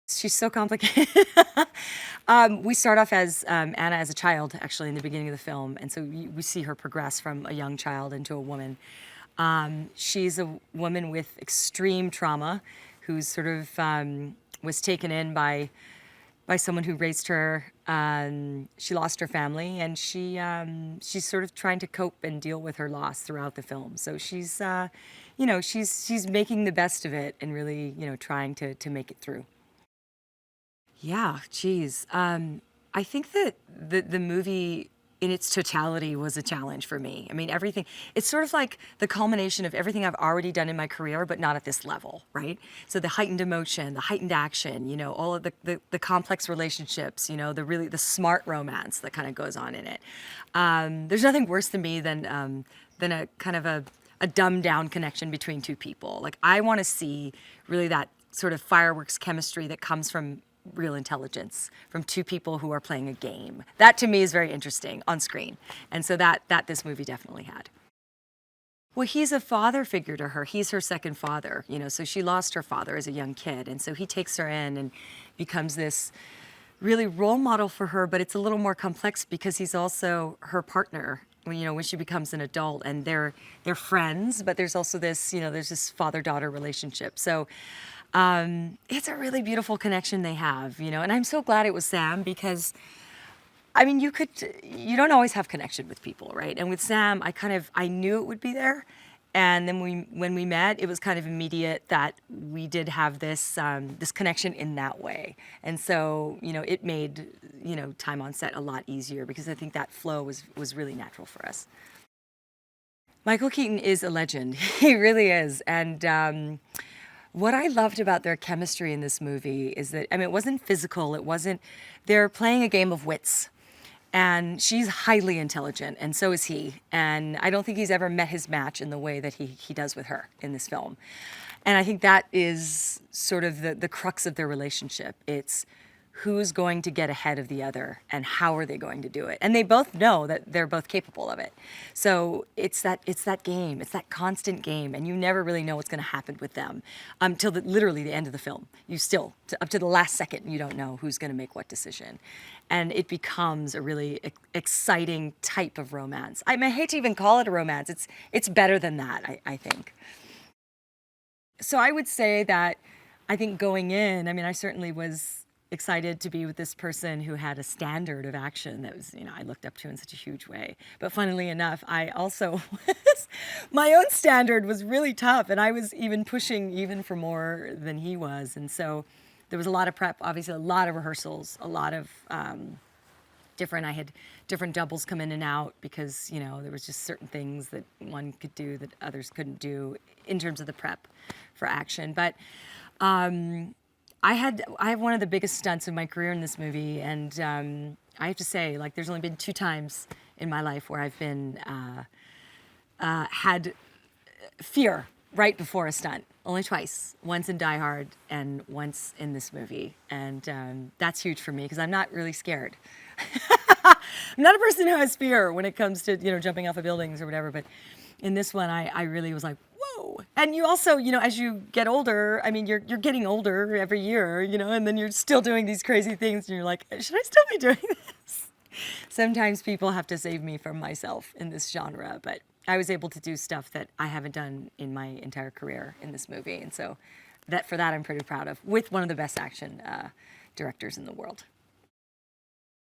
She's so complicated. We start off as Anna as a child, actually, in the beginning of the film, and so we see her progress from a young child into a woman. She's a woman with extreme trauma, who's sort of was taken in by someone who raised her. She lost her family, and she's sort of trying to cope and deal with her loss throughout the film. So she's, she's making the best of it and really, trying to make it through. Yeah, geez. I think that the movie in its totality was a challenge for me. I mean, everything, it's sort of like the culmination of everything I've already done in my career, but not at this level, right? So the heightened emotion, the heightened action, all of the complex relationships, the smart romance that kind of goes on in it. There's nothing worse to me than a kind of a dumbed down connection between two people. Like, I want to see really that sort of fireworks chemistry that comes from real intelligence, from two people who are playing a game. That to me is very interesting on screen. And so that this movie definitely had. Well, he's a father figure to her. He's her second father, so she lost her father as a young kid. And so he takes her in and becomes this really role model for her, but it's a little more complex because he's also her partner when she becomes an adult, and they're friends, but there's also this, there's this father-daughter relationship. So it's a really beautiful connection they have, and I'm so glad it was Sam because, I mean, you don't always have connection with people, right? And with Sam, I knew it would be there. And then when we met, it was kind of immediate that we did have this connection in that way. And so, it made, time on set a lot easier because I think that flow was really natural for us. Michael Keaton is a legend. He really is. And what I loved about their chemistry in this movie is that, it wasn't physical. They're playing a game of wits. And she's highly intelligent, and so is he. And I don't think he's ever met his match in the way that he does with her in this film. And I think that is sort of the crux of their relationship. It's who's going to get ahead of the other and how are they going to do it. And they both know that they're both capable of it. So it's that game, it's that constant game, and you never really know what's going to happen with them until literally the end of the film. Up to the last second, you don't know who's going to make what decision. And it becomes a really exciting type of romance. I hate to even call it a romance. It's better than that, I think. So I would say that I think going in, I certainly was excited to be with this person who had a standard of action that was, I looked up to in such a huge way. But funnily enough, I also my own standard was really tough, and I was even pushing even for more than he was. And so there was a lot of prep, obviously a lot of rehearsals, a lot of I had different doubles come in and out because, there was just certain things that one could do that others couldn't do in terms of the prep for action. But I have one of the biggest stunts of my career in this movie, and I have to say, there's only been 2 times in my life where I've been had fear right before a stunt. Only twice. Once in Die Hard and once in this movie, and that's huge for me because I'm not really scared. I'm not a person who has fear when it comes to jumping off of buildings or whatever, but in this one, I really was like, whoa. And you also, as you get older, you're getting older every year, and then you're still doing these crazy things, and you're like, should I still be doing this? Sometimes people have to save me from myself in this genre, but I was able to do stuff that I haven't done in my entire career in this movie, and so for that I'm pretty proud of, with one of the best action directors in the world.